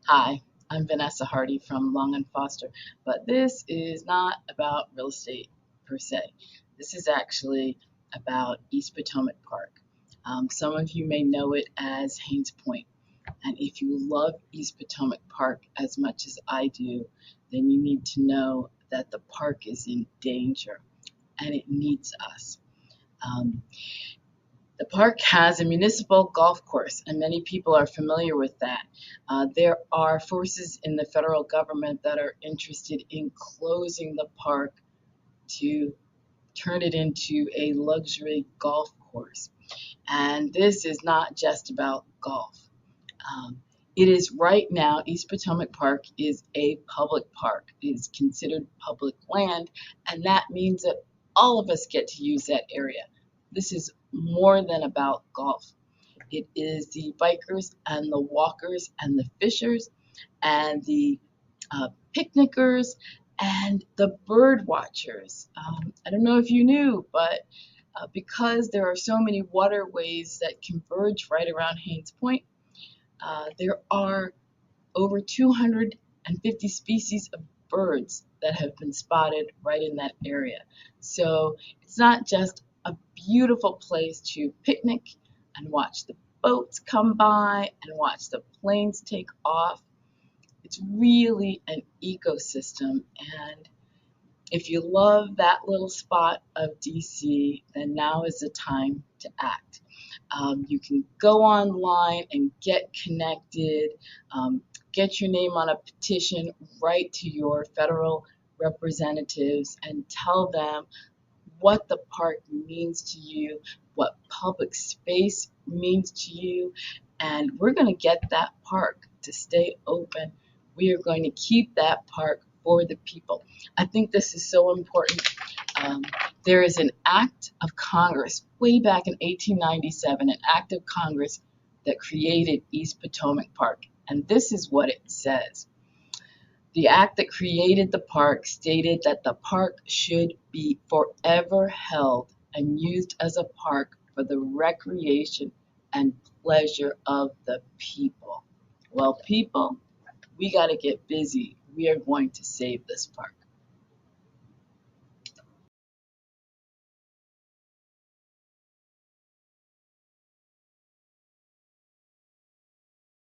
Hi, I'm Vanessa Hardy from Long and Foster, but this is not about real estate per se. This is actually about East Potomac Park. Some of you may know it as Haynes Point, and if you love East Potomac Park as much as I do, then you need to know that the park is in danger and it needs us. Um, the park has a municipal golf course, and many people are familiar with that. There are forces in the federal government that are interested in closing the park to turn it into a luxury golf course. And this is not just about golf. Um, it is right now, East Potomac Park is a public park. It is considered public land, and that means that all of us get to use that area. This is more than about golf. It is the bikers and the walkers and the fishers and the picnickers and the bird watchers. I don't know if you knew, but because there are so many waterways that converge right around Haynes Point, there are over 250 species of birds that have been spotted right in that area. So it's not just a beautiful place to picnic and watch the boats come by and watch the planes take off. It's really an ecosystem. And if you love that little spot of DC, then now is the time to act. You can go online and get connected, um, get your name on a petition, write to your federal representatives, and tell them what the park means to you, what public space means to you, and we're going to get that park to stay open. We are going to keep that park for the people. I think this is so important. Um, there is an act of Congress way back in 1897, an act of Congress that created East Potomac Park. And this is what it says. The act that created the park stated that the park should be forever held and used as a park for the recreation and pleasure of the people. Well, people, we got to get busy. We are going to save this park.